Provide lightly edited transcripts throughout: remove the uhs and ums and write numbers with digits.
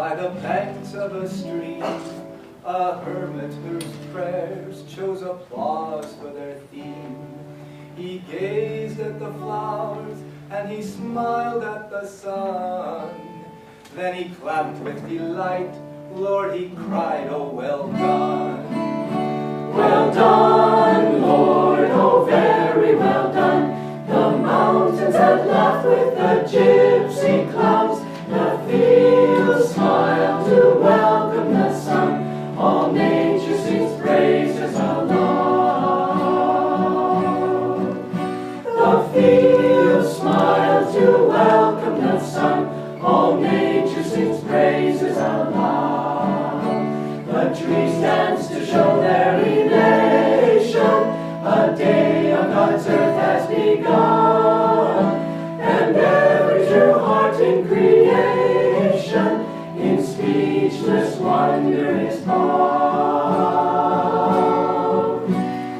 By the banks of a stream, a hermit whose prayers chose applause for their theme. He gazed at the flowers and he smiled at the sun. Then he clapped with delight, Lord, he cried, oh, well done. Well done, Lord, oh, very well done. The mountains had laughed with the gypsy clouds. The fields smiled to welcome the sun. All nature sings praises aloud. The fields smile to welcome the sun. All nature sings praises aloud. The trees dance to show their elation. A day on God's earth has begun. And every true heart in creation in speechless wonder is bound.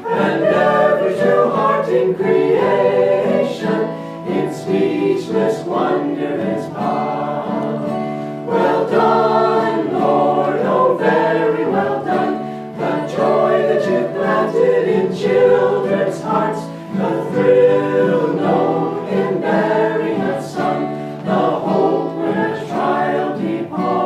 And every true heart in creation in speechless wonder is bound. Well done, Lord, oh, very well done. The joy that you planted in children's hearts, the thrill known in bearing a son, the hope when a trial departs.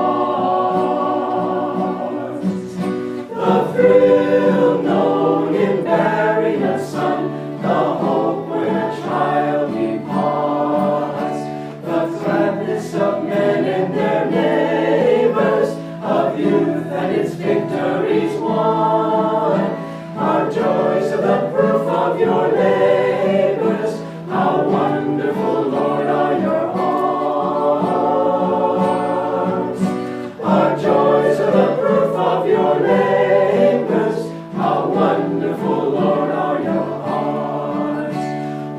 The thrill known in bearing a son, the hope when a trial departs. The gladness of men and their neighbors, of youth and its victories won, our joys are the proof of your labors. How wonderful, Lord, are your arms. Our joys are the proof of your labors. How wonderful, Lord, are your arms.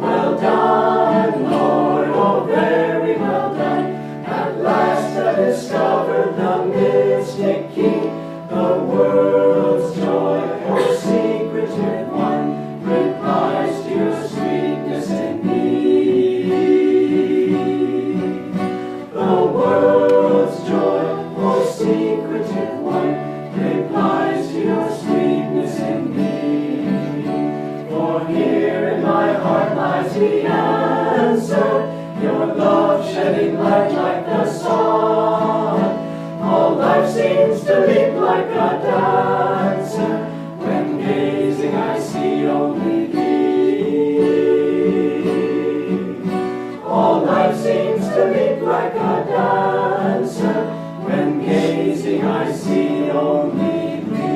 Well done, Lord, oh, very well done. At last I discovered the mystic key, the world's joy, oh, secretive one, replies to your sweetness in me. The world's joy, oh, secretive one, replies to your sweetness in me. For here in my heart lies the answer, your love shedding light like the sun. All life seems to leap like a dancer. When gazing I see only thee. All life seems to leap like a dancer. When gazing I see only thee.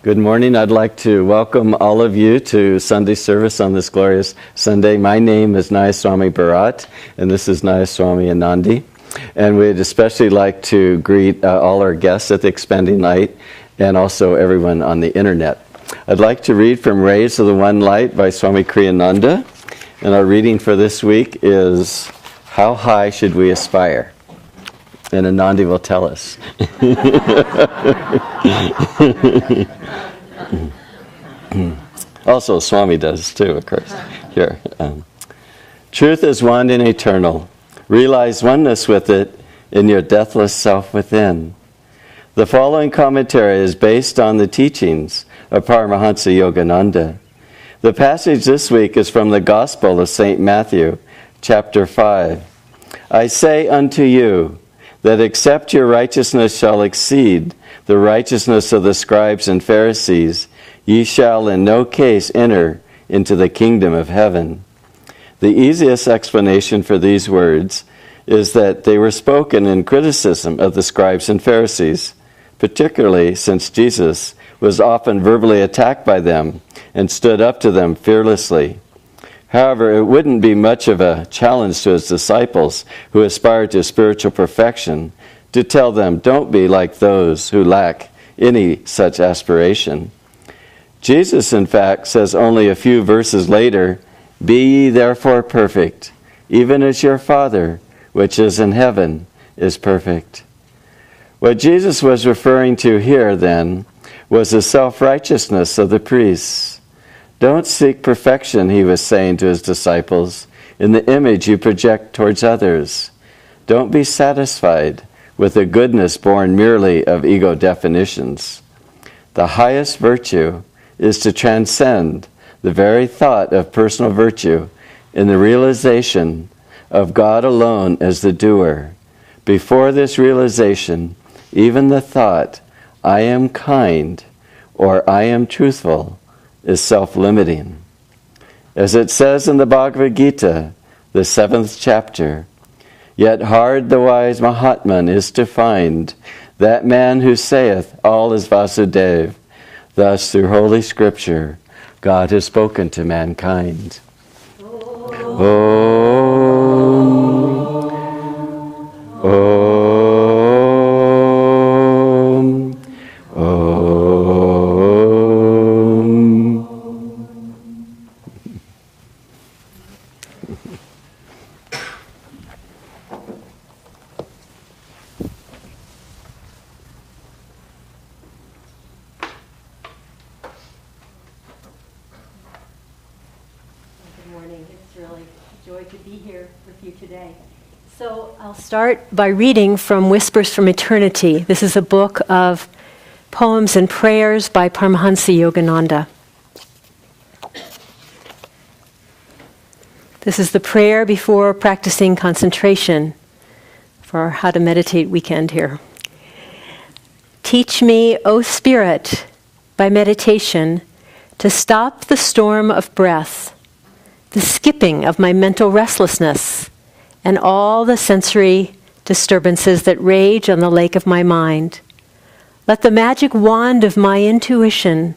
Good morning. I'd like to welcome all of you to Sunday service on this glorious Sunday. My name is Nayaswami Bharat, and this is Nayaswami Anandi. And we'd especially like to greet all our guests at the Expanding Light and also everyone on the internet. I'd like to read from Rays of the One Light by Swami Kriyananda. And our reading for this week is, How High Should We Aspire? And Anandi will tell us. Also, Swami does too, of course. Here. Truth is one and eternal. Realize oneness with it in your deathless self within. The following commentary is based on the teachings of Paramahansa Yogananda. The passage this week is from the Gospel of St. Matthew, chapter 5. I say unto you, that except your righteousness shall exceed the righteousness of the scribes and Pharisees, ye shall in no case enter into the kingdom of heaven. The easiest explanation for these words is that they were spoken in criticism of the scribes and Pharisees, particularly since Jesus was often verbally attacked by them and stood up to them fearlessly. However, it wouldn't be much of a challenge to his disciples who aspired to spiritual perfection to tell them, don't be like those who lack any such aspiration. Jesus, in fact, says only a few verses later, Be ye therefore perfect, even as your Father, which is in heaven, is perfect. What Jesus was referring to here, then, was the self-righteousness of the priests. Don't seek perfection, he was saying to his disciples, in the image you project towards others. Don't be satisfied with a goodness born merely of ego definitions. The highest virtue is to transcend the very thought of personal virtue in the realization of God alone as the doer. Before this realization, even the thought, I am kind or I am truthful, is self-limiting. As it says in the Bhagavad Gita, the 7th chapter, yet hard the wise Mahatman is to find, that man who saith all is Vasudeva. Thus, through Holy Scripture, God has spoken to mankind. Om. Om. Om. Good morning. It's really a joy to be here with you today. So I'll start by reading from Whispers from Eternity. This is a book of poems and prayers by Paramahansa Yogananda. This is the prayer before practicing concentration for our How to Meditate weekend here. Teach me, O Spirit, by meditation, to stop the storm of breath, the skipping of my mental restlessness, and all the sensory disturbances that rage on the lake of my mind. Let the magic wand of my intuition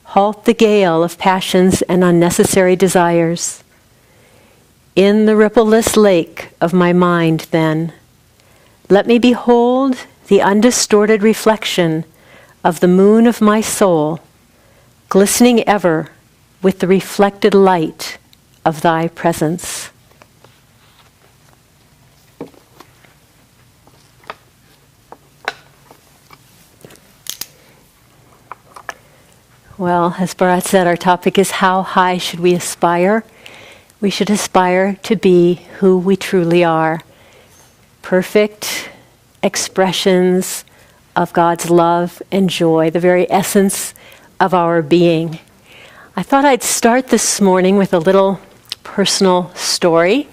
halt the gale of passions and unnecessary desires. In the rippleless lake of my mind, then, let me behold the undistorted reflection of the moon of my soul, glistening ever with the reflected light of thy presence. Well, as Bharat said, our topic is how high should we aspire? We should aspire to be who we truly are. Perfect expressions of God's love and joy, the very essence of our being. I thought I'd start this morning with a little personal story.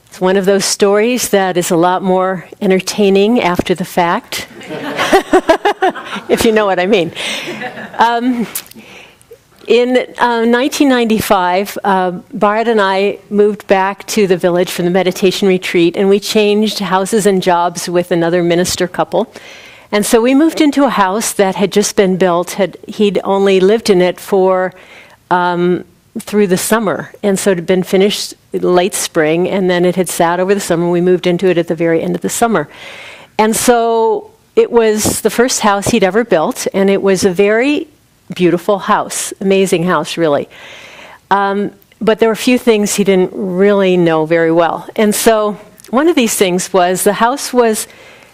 It's one of those stories that is a lot more entertaining after the fact, if you know what I mean. In 1995, Bharat and I moved back to the village for the meditation retreat, and we changed houses and jobs with another minister couple. And so we moved into a house that had just been built. He'd only lived in it for through the summer, and so it had been finished late spring, and then it had sat over the summer. We moved into it at the very end of the summer. And so it was the first house he'd ever built, and it was a very beautiful house, amazing house, really. But there were a few things he didn't really know very well. And so one of these things was the house was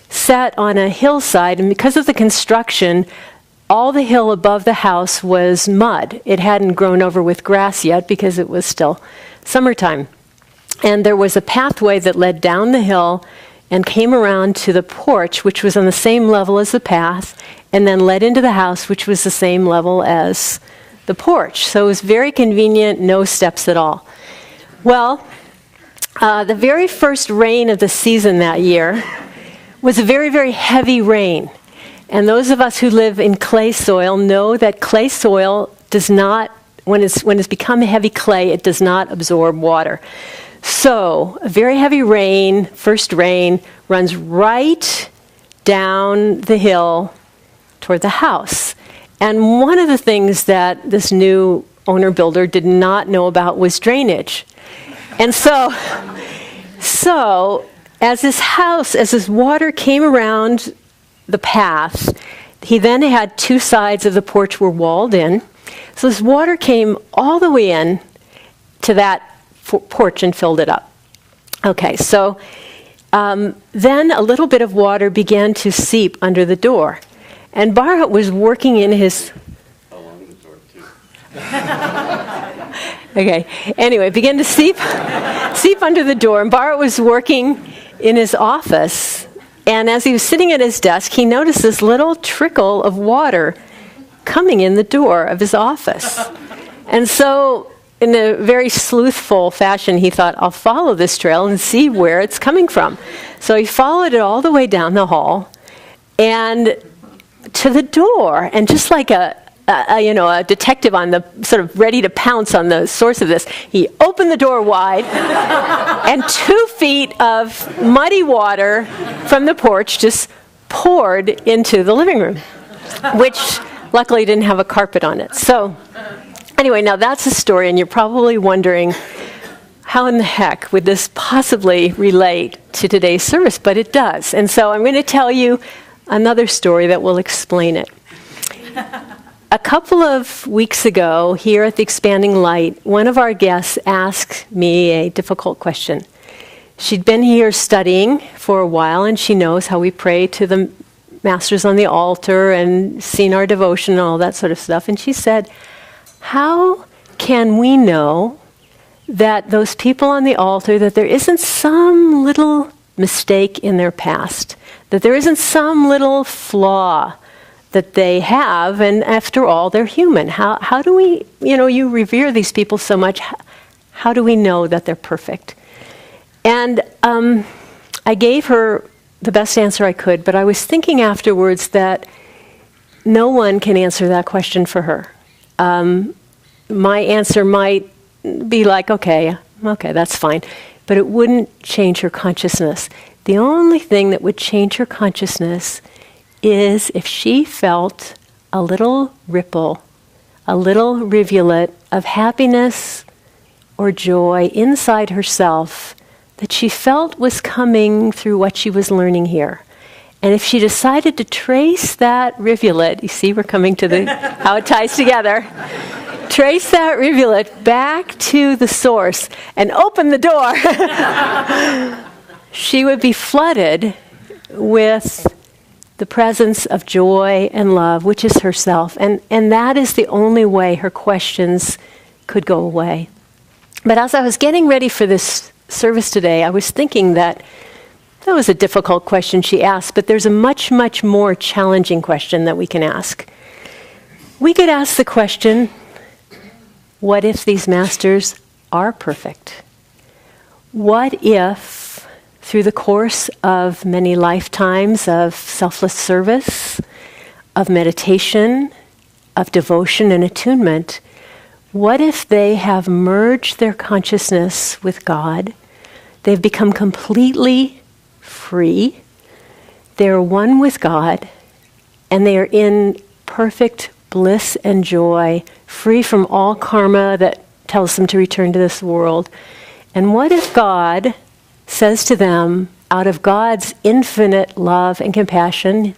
set on a hillside, and because of the construction, all the hill above the house was mud. It hadn't grown over with grass yet because it was still summertime. And there was a pathway that led down the hill and came around to the porch, which was on the same level as the path, and then led into the house, which was the same level as the porch. So it was very convenient, no steps at all. Well, the very first rain of the season that year was a very, very heavy rain. And those of us who live in clay soil know that clay soil does not, when it's become heavy clay, it does not absorb water. So a very heavy rain, first rain, runs right down the hill toward the house. And one of the things that this new owner-builder did not know about was drainage. And so as this water came around the path, he then had two sides of the porch were walled in. So this water came all the way in to that porch and filled it up. Okay, so then a little bit of water began to seep under the door. And Bharat was working in his... How long is the door, too? Okay. Anyway, began to seep under the door. And Bart was working in his office. And as he was sitting at his desk, he noticed this little trickle of water coming in the door of his office. And so, in a very sleuthful fashion, he thought, I'll follow this trail and see where it's coming from. So he followed it all the way down the hall and to the door. And just like a detective on the sort of ready to pounce on the source of this, he opened the door wide, and 2 feet of muddy water from the porch just poured into the living room, which luckily didn't have a carpet on it. So anyway, now that's a story, and you're probably wondering, how in the heck would this possibly relate to today's service? But it does. And so I'm going to tell you another story that will explain it. A couple of weeks ago, here at the Expanding Light, one of our guests asked me a difficult question. She'd been here studying for a while, and she knows how we pray to the masters on the altar and seen our devotion and all that sort of stuff. And she said, how can we know that those people on the altar, that there isn't some little mistake in their past, that there isn't some little flaw that they have, and after all, they're human. How do we, you revere these people so much, how do we know that they're perfect? And I gave her the best answer I could, but I was thinking afterwards that no one can answer that question for her. My answer might be like, okay, that's fine, but it wouldn't change her consciousness. The only thing that would change her consciousness is if she felt a little ripple, a little rivulet of happiness or joy inside herself that she felt was coming through what she was learning here. And if she decided to trace that rivulet, you see we're coming to how it ties together, trace that rivulet back to the source and open the door, she would be flooded with the presence of joy and love, which is herself. And that is the only way her questions could go away. But as I was getting ready for this service today, I was thinking that was a difficult question she asked, but there's a much, much more challenging question that we can ask. We could ask the question, what if these masters are perfect? What if, through the course of many lifetimes of selfless service, of meditation, of devotion and attunement, what if they have merged their consciousness with God? They've become completely free. They're one with God, and they are in perfect bliss and joy, free from all karma that tells them to return to this world. And what if God says to them, out of God's infinite love and compassion,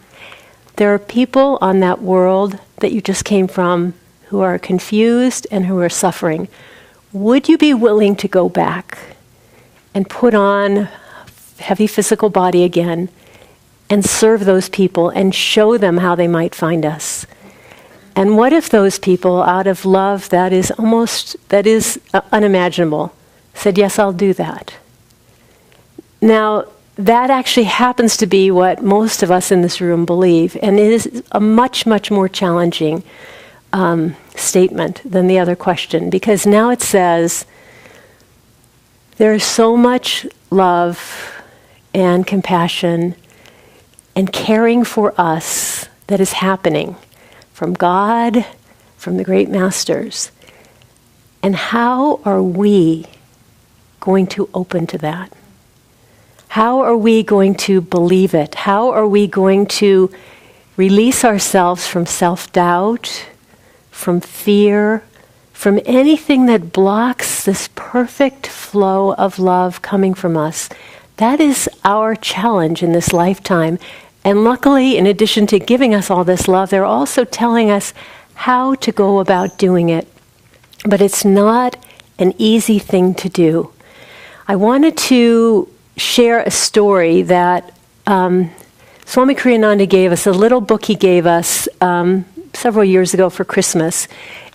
there are people on that world that you just came from who are confused and who are suffering. Would you be willing to go back and put on a heavy physical body again and serve those people and show them how they might find us? And what if those people, out of love that is unimaginable, said, yes, I'll do that? Now, that actually happens to be what most of us in this room believe, and it is a much, much more challenging statement than the other question, because now it says there is so much love and compassion and caring for us that is happening from God, from the great masters. And how are we going to open to that? How are we going to believe it? How are we going to release ourselves from self-doubt, from fear, from anything that blocks this perfect flow of love coming from us? That is our challenge in this lifetime. And luckily, in addition to giving us all this love, they're also telling us how to go about doing it. But it's not an easy thing to do. I wanted to share a story that Swami Kriyananda gave us, a little book he gave us several years ago for Christmas.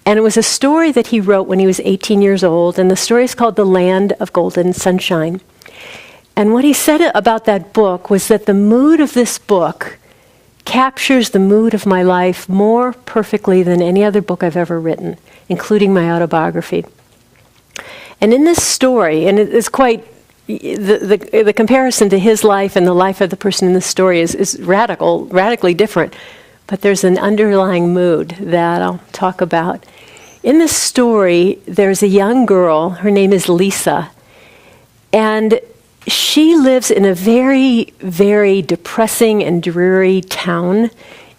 And it was a story that he wrote when he was 18 years old, and the story is called The Land of Golden Sunshine. And what he said about that book was that the mood of this book captures the mood of my life more perfectly than any other book I've ever written, including my autobiography. And in this story, and it's quite, the comparison to his life and the life of the person in the story is radically different. But there's an underlying mood that I'll talk about. In this story, there's a young girl, her name is Lisa, and she lives in a very, very depressing and dreary town.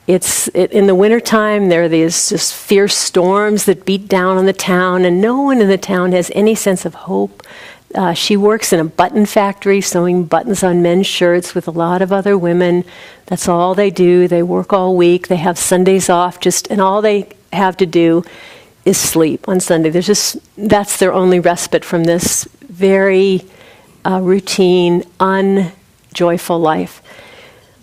In the wintertime, there are these just fierce storms that beat down on the town, and no one in the town has any sense of hope. She works in a button factory, sewing buttons on men's shirts with a lot of other women. That's all they do. They work all week. They have Sundays off, and all they have to do is sleep on Sunday. That's their only respite from this very routine, unjoyful life.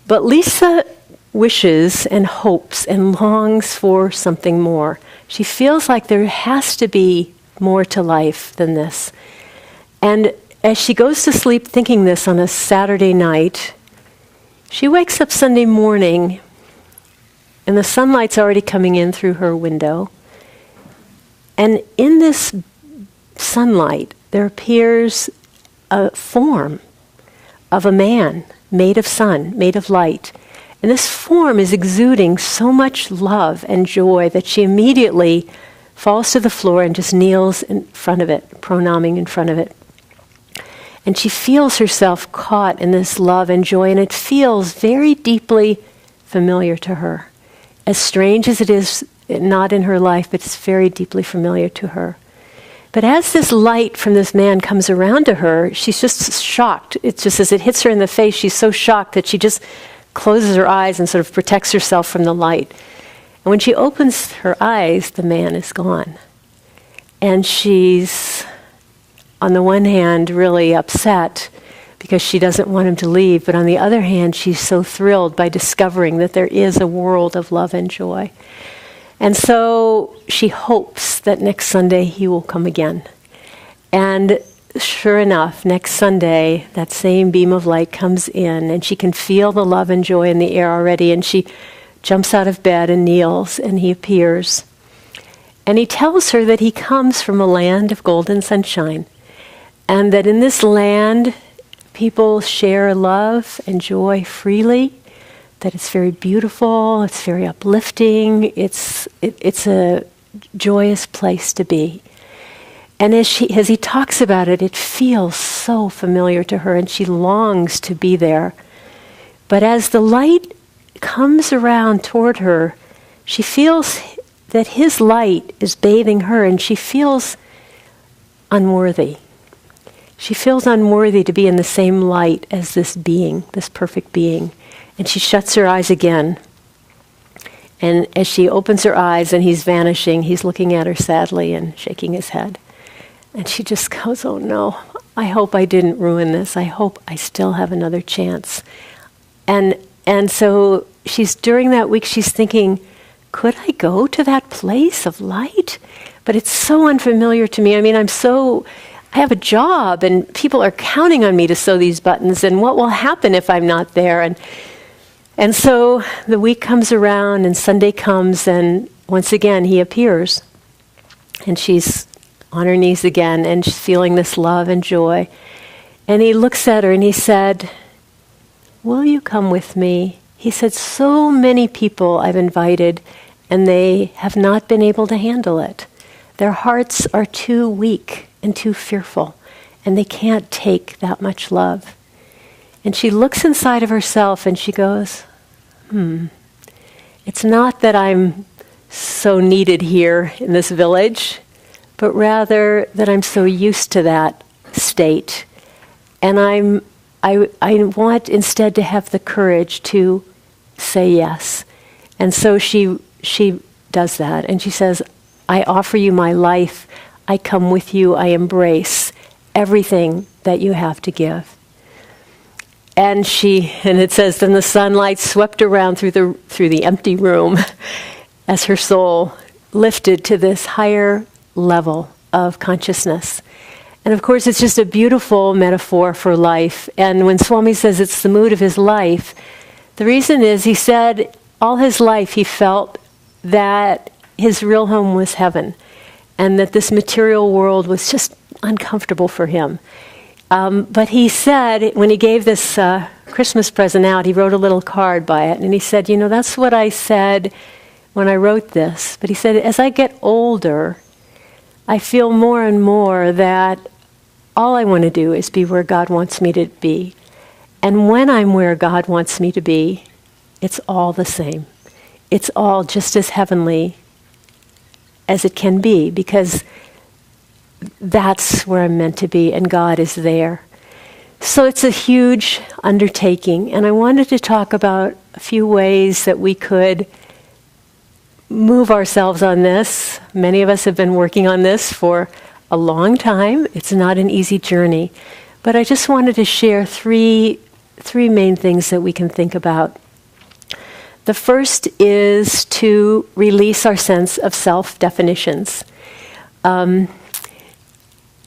But Lisa wishes and hopes and longs for something more. She feels like there has to be more to life than this. And as she goes to sleep thinking this on a Saturday night, she wakes up Sunday morning and the sunlight's already coming in through her window. And in this sunlight, there appears a form of a man made of sun, made of light. And this form is exuding so much love and joy that she immediately falls to the floor and just kneels in front of it, pronaming in front of it. And she feels herself caught in this love and joy, and it feels very deeply familiar to her. As strange as it is, not in her life, but it's very deeply familiar to her. But as this light from this man comes around to her, she's just shocked. It's just as it hits her in the face, she's so shocked that she just closes her eyes and sort of protects herself from the light. And when she opens her eyes, the man is gone. And she's, on the one hand, really upset because she doesn't want him to leave, but on the other hand, she's so thrilled by discovering that there is a world of love and joy. And so she hopes that next Sunday he will come again. And sure enough, next Sunday, that same beam of light comes in, and she can feel the love and joy in the air already, and she jumps out of bed and kneels, and he appears. And he tells her that he comes from a land of golden sunshine, and that in this land, people share love and joy freely, that it's very beautiful, it's very uplifting, it's a joyous place to be. And as he talks about it, it feels so familiar to her, and she longs to be there. But as the light comes around toward her, she feels that his light is bathing her, and she feels unworthy. She feels unworthy to be in the same light as this being, this perfect being. And she shuts her eyes again. And as she opens her eyes and he's vanishing, he's looking at her sadly and shaking his head. And she just goes, oh no, I hope I didn't ruin this. I hope I still have another chance. And so during that week, she's thinking, could I go to that place of light? But it's so unfamiliar to me. I mean, I have a job and people are counting on me to sew these buttons, and what will happen if I'm not there? And so the week comes around and Sunday comes, and once again he appears. And she's on her knees again and she's feeling this love and joy. And he looks at her and he said, will you come with me? He said, so many people I've invited and they have not been able to handle it. Their hearts are too weak and too fearful, and they can't take that much love. And she looks inside of herself and she goes, it's not that I'm so needed here in this village, but rather that I'm so used to that state. And I want instead to have the courage to say yes. And so she does that, and she says, I offer you my life. I come with you. I embrace everything that you have to give. And it says, then the sunlight swept around through the empty room as her soul lifted to this higher level of consciousness. And of course, it's just a beautiful metaphor for life. And when Swami says it's the mood of his life, the reason is, he said all his life he felt that his real home was heaven, and that this material world was just uncomfortable for him. But he said, when he gave this Christmas present out, he wrote a little card by it, and he said, that's what I said when I wrote this. But he said, as I get older, I feel more and more that all I want to do is be where God wants me to be. And when I'm where God wants me to be, it's all the same. It's all just as heavenly as it can be, because that's where I'm meant to be, and God is there. So it's a huge undertaking, and I wanted to talk about a few ways that we could move ourselves on this. Many of us have been working on this for a long time. It's not an easy journey, but I just wanted to share three main things that we can think about. The first is to release our sense of self-definitions.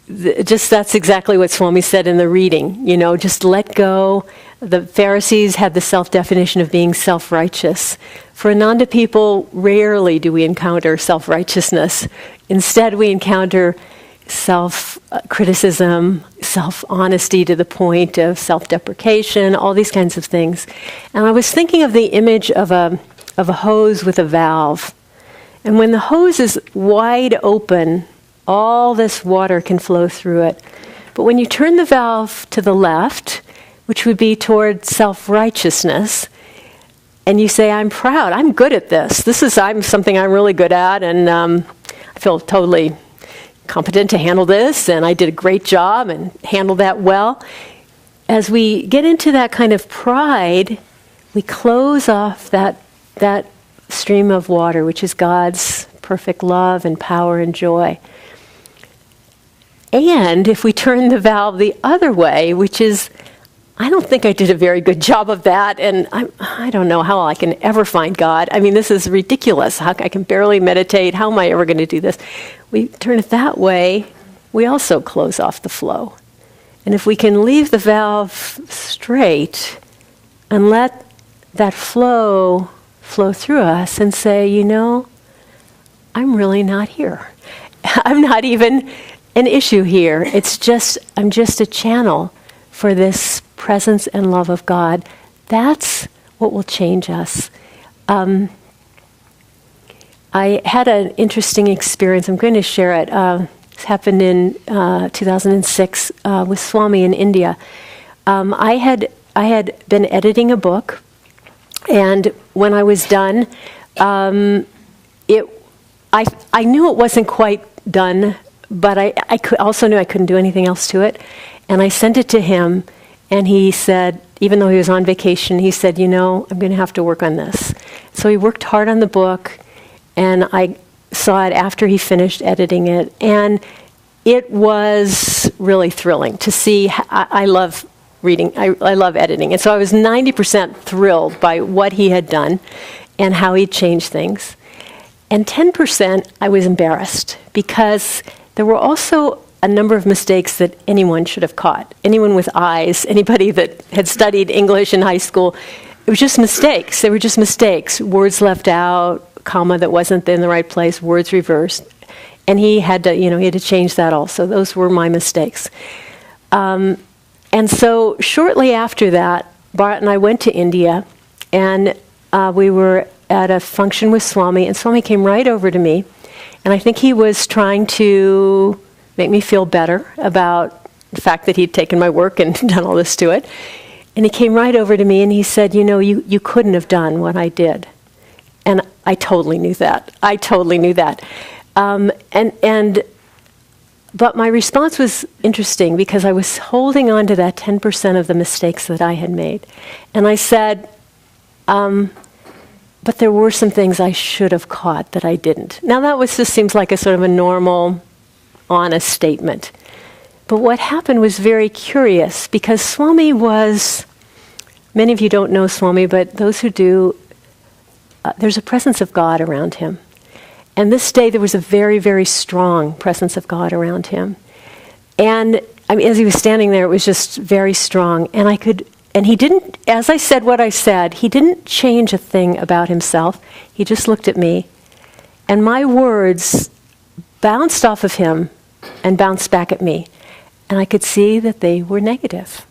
That's exactly what Swami said in the reading. Just let go. The Pharisees had the self-definition of being self-righteous. For Ananda people, rarely do we encounter self-righteousness. Instead, we encounter self-criticism, self-honesty to the point of self-deprecation, all these kinds of things. And I was thinking of the image of a hose with a valve. And when the hose is wide open, all this water can flow through it. But when you turn the valve to the left, which would be toward self-righteousness, and you say, I'm proud, I'm good at this. I'm something I'm really good at, and I feel totally competent to handle this, and I did a great job and handled that well. As we get into that kind of pride, we close off that stream of water, which is God's perfect love and power and joy. And if we turn the valve the other way, which is, I don't think I did a very good job of that, and I don't know how I can ever find God. I mean, this is ridiculous. I can barely meditate. How am I ever going to do this? We turn it that way, we also close off the flow. And if we can leave the valve straight and let that flow through us and say, I'm really not here. I'm not even an issue here. I'm just a channel for this presence and love of God. That's what will change us. I had an interesting experience. I'm going to share it. This happened in 2006 with Swami in India. I had been editing a book, and when I was done, I knew it wasn't quite done, but I also knew I couldn't do anything else to it. And I sent it to him, and he said, even though he was on vacation, he said, I'm going to have to work on this. So he worked hard on the book, and I saw it after he finished editing it. And it was really thrilling to see. I love reading. I love editing. And so I was 90% thrilled by what he had done and how he changed things. And 10% I was embarrassed, because there were also a number of mistakes that anyone should have caught. Anyone with eyes, anybody that had studied English in high school, it was just mistakes. They were just mistakes. Words left out, comma that wasn't in the right place, words reversed. And he had to change that also. Those were my mistakes. And so shortly after that, Bharat and I went to India, and we were at a function with Swami, and Swami came right over to me, and I think he was trying to make me feel better about the fact that he'd taken my work and done all this to it. And he came right over to me and he said, you couldn't have done what I did. And I totally knew that. But my response was interesting, because I was holding on to that 10% of the mistakes that I had made. And I said, but there were some things I should have caught that I didn't. Now just seems like a sort of a normal, honest statement. But what happened was very curious, because Swami was, many of you don't know Swami, but those who do, there's a presence of God around him. And this day there was a very, very strong presence of God around him. And I mean, as he was standing there, it was just very strong. And he didn't, as I said what I said, he didn't change a thing about himself. He just looked at me. And my words bounced off of him and bounced back at me. And I could see that they were negative,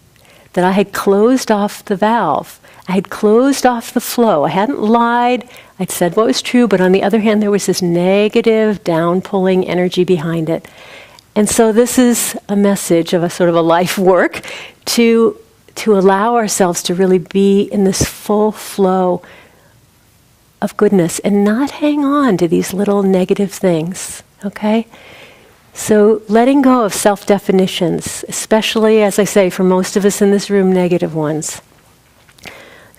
that I had closed off the valve. I had closed off the flow. I hadn't lied. I'd said what was true, but on the other hand, there was this negative, down-pulling energy behind it. And so this is a message of a sort of a life work to allow ourselves to really be in this full flow of goodness and not hang on to these little negative things, okay? So letting go of self-definitions, especially, as I say, for most of us in this room, negative ones.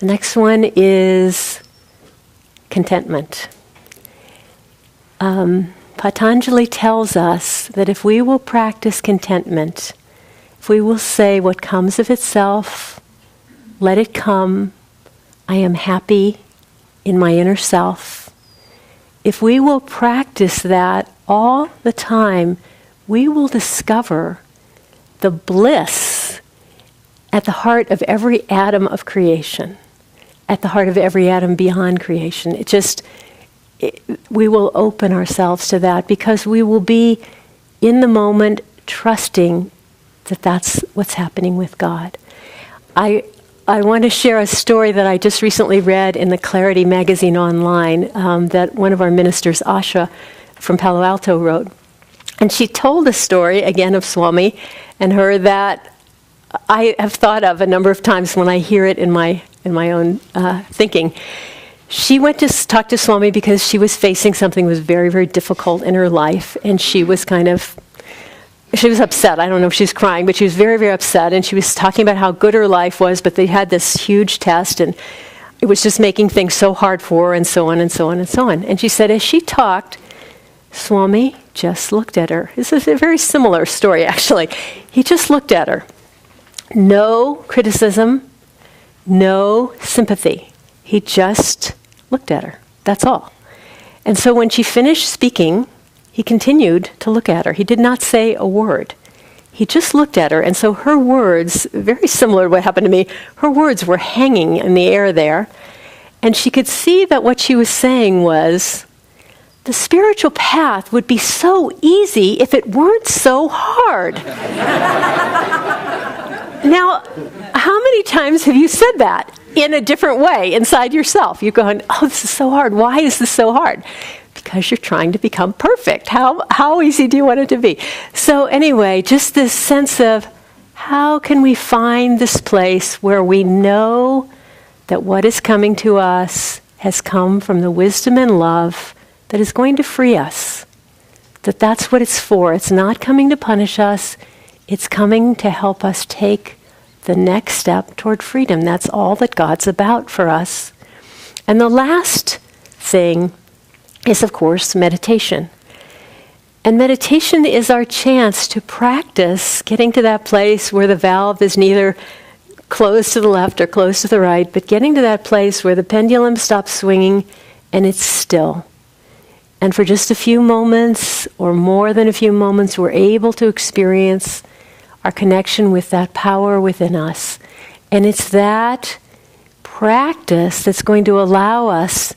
The next one is contentment. Patanjali tells us that if we will practice contentment, if we will say what comes of itself, let it come, I am happy in my inner self. If we will practice that all the time, we will discover the bliss at the heart of every atom of creation, at the heart of every atom beyond creation. We will open ourselves to that because we will be in the moment trusting that that's what's happening with God. I want to share a story that I just recently read in the Clarity magazine online that one of our ministers, Asha, from Palo Alto wrote. And she told a story, again, of Swami and her that I have thought of a number of times when I hear it in my own thinking. She went to talk to Swami because she was facing something that was very, very difficult in her life, and she was upset. I don't know if she was crying, but she was very, very upset, and she was talking about how good her life was, but they had this huge test, and it was just making things so hard for her, and so on, and so on, and so on. And she said, as she talked, Swami just looked at her. This is a very similar story, actually. He just looked at her. No criticism, no sympathy. He just looked at her. That's all. And so when she finished speaking, he continued to look at her. He did not say a word. He just looked at her. And so her words, very similar to what happened to me, her words were hanging in the air there. And she could see that what she was saying was, the spiritual path would be so easy if it weren't so hard. Now, how many times have you said that in a different way inside yourself? You're going, oh, this is so hard. Why is this so hard? Because you're trying to become perfect. How easy do you want it to be? So anyway, just this sense of how can we find this place where we know that what is coming to us has come from the wisdom and love that is going to free us. That that's what it's for. It's not coming to punish us. It's coming to help us take the next step toward freedom. That's all that God's about for us. And the last thing is, of course, meditation. And meditation is our chance to practice getting to that place where the valve is neither closed to the left or closed to the right, but getting to that place where the pendulum stops swinging and it's still. And for just a few moments, or more than a few moments, we're able to experience our connection with that power within us. And it's that practice that's going to allow us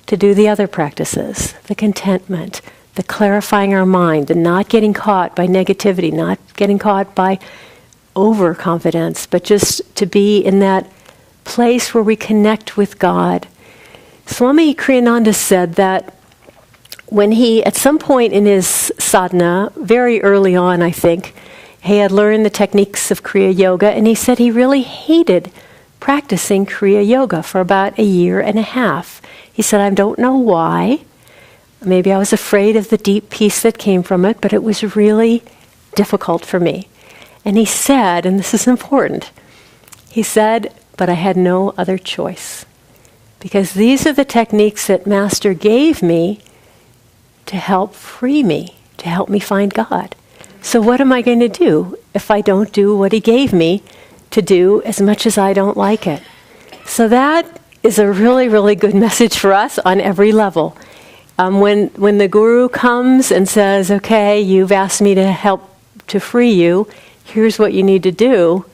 to do the other practices, the contentment, the clarifying our mind, the not getting caught by negativity, not getting caught by overconfidence, but just to be in that place where we connect with God. Swami Kriyananda said that when he, at some point in his sadhana, very early on, I think, he had learned the techniques of Kriya Yoga, and he said he really hated practicing Kriya Yoga for about a year and a half. He said, I don't know why. Maybe I was afraid of the deep peace that came from it, but it was really difficult for me. And he said, and this is important, he said, but I had no other choice. Because these are the techniques that Master gave me to help free me, to help me find God. So what am I going to do if I don't do what he gave me to do as much as I don't like it? So that is a really, really good message for us on every level. When the guru comes and says, okay, you've asked me to help to free you, here's what you need to do,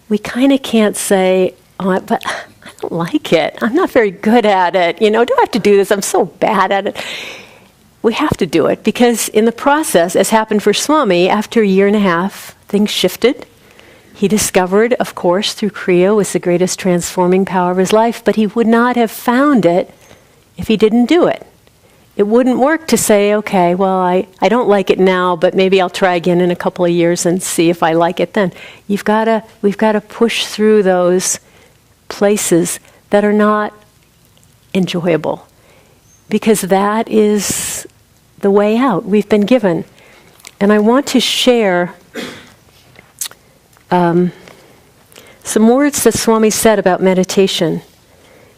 we kind of can't say, oh, but I don't like it. I'm not very good at it. Do I have to do this? I'm so bad at it. We have to do it because in the process, as happened for Swami, after a year and a half, things shifted. He discovered, of course, through Kriya was the greatest transforming power of his life, but he would not have found it if he didn't do it. It wouldn't work to say, okay, well, I don't like it now, but maybe I'll try again in a couple of years and see if I like it then. We've got to push through those places that are not enjoyable, because that is the way out we've been given. And I want to share some words that Swami said about meditation,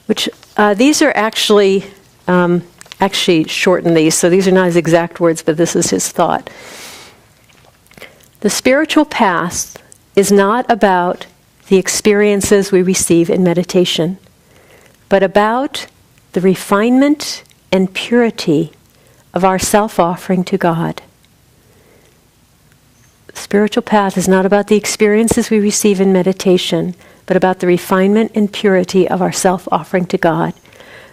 which these are actually shorten these, so these are not his exact words, but this is his thought. The spiritual path is not about the experiences we receive in meditation, but about the refinement and purity of our self-offering to God. The spiritual path is not about the experiences we receive in meditation, but about the refinement and purity of our self-offering to God.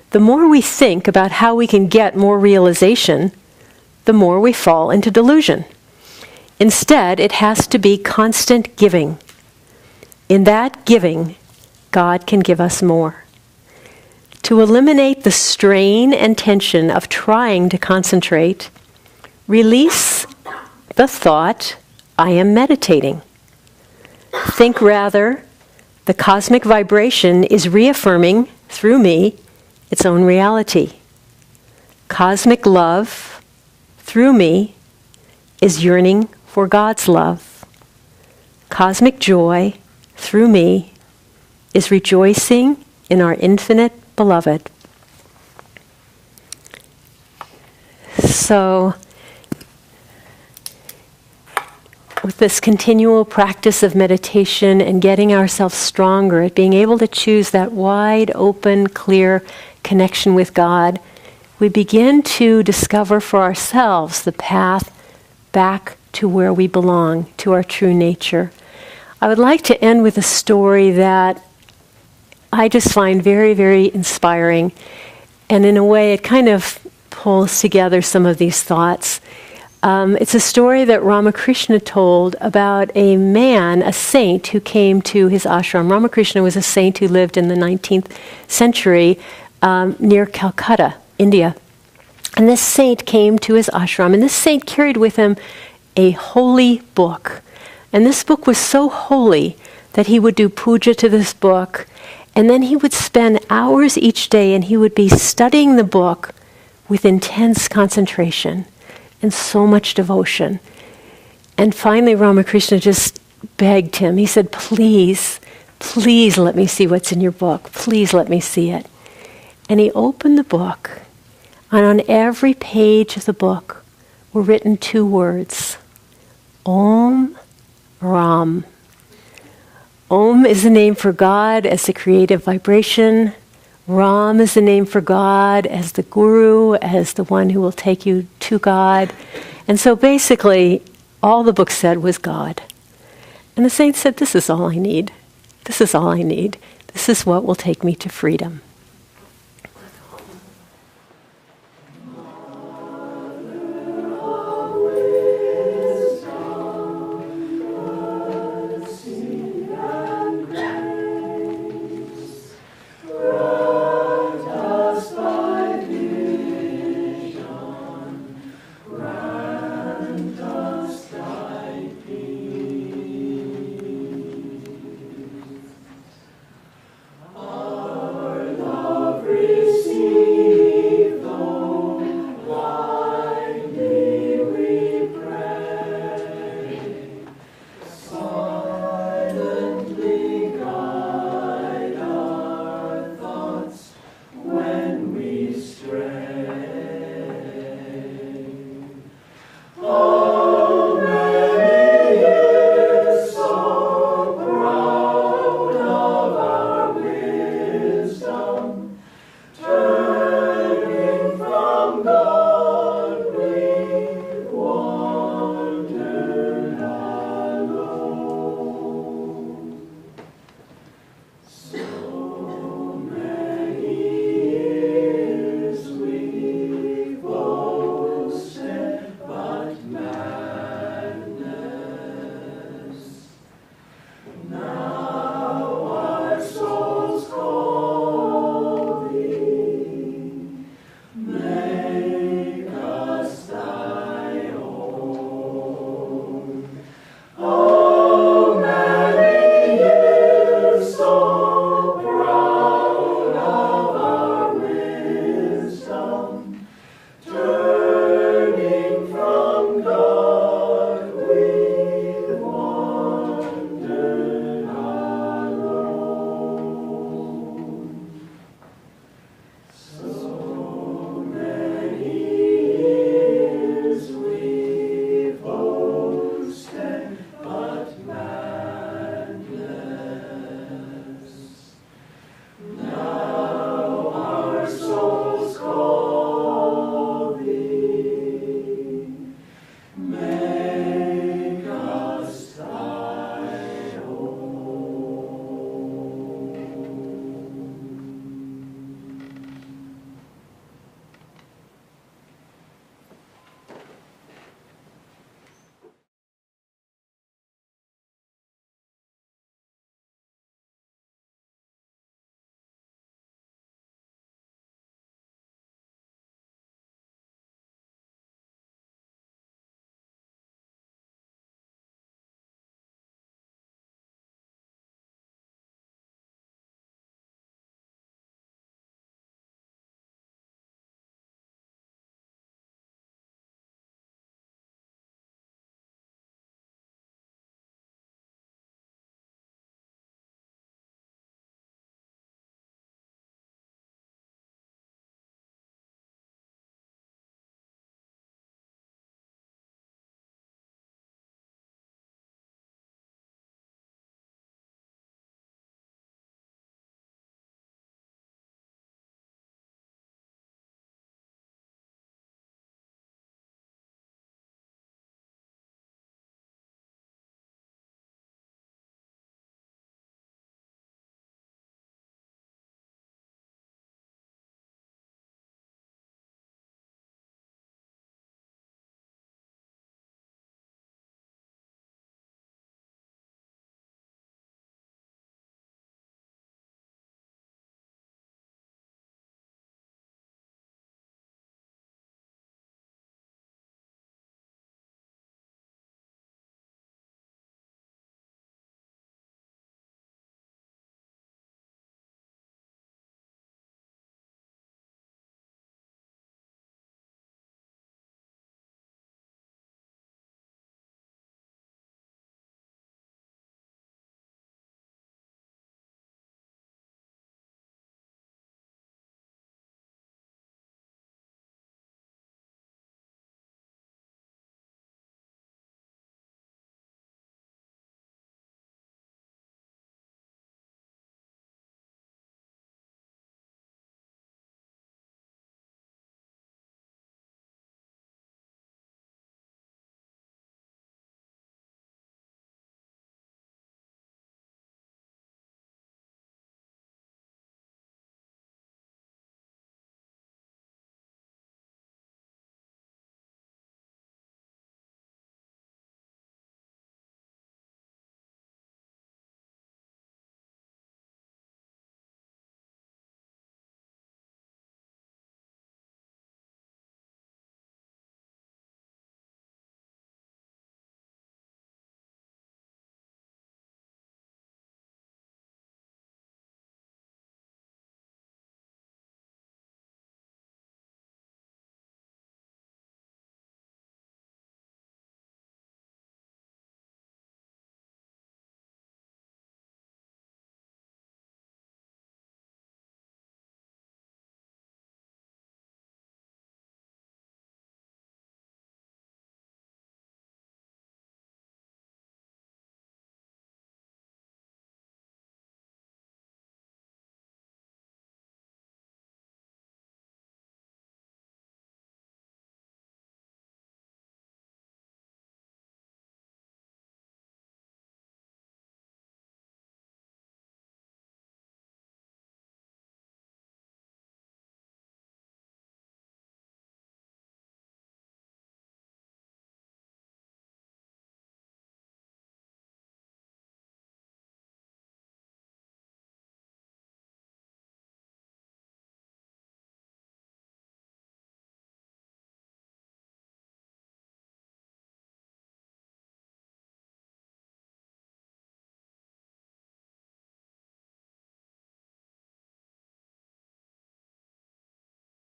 The more we think about how we can get more realization, the more we fall into delusion. Instead, it has to be constant giving. In that giving, God can give us more. To eliminate the strain and tension of trying to concentrate, release the thought, I am meditating. Think rather, the cosmic vibration is reaffirming, through me, its own reality. Cosmic love, through me, is yearning for God's love. Cosmic joy, through me, is rejoicing in our infinite beloved. So, with this continual practice of meditation and getting ourselves stronger at being able to choose that wide, open, clear connection with God, we begin to discover for ourselves the path back to where we belong, to our true nature. I would like to end with a story that I just find very, very inspiring. And in a way, it kind of pulls together some of these thoughts. It's a story that Ramakrishna told about a man, a saint, who came to his ashram. Ramakrishna was a saint who lived in the 19th century near Calcutta, India. And this saint came to his ashram, and this saint carried with him a holy book. And this book was so holy that he would do puja to this book, and then he would spend hours each day and he would be studying the book with intense concentration and so much devotion. And finally Ramakrishna just begged him. He said, please, please let me see what's in your book. Please let me see it. And he opened the book, and on every page of the book were written two words, Om Ram. Om is the name for God as the creative vibration. Ram is the name for God as the guru, as the one who will take you to God. And so basically, all the book said was God. And the saint said, this is all I need. This is all I need. This is what will take me to freedom.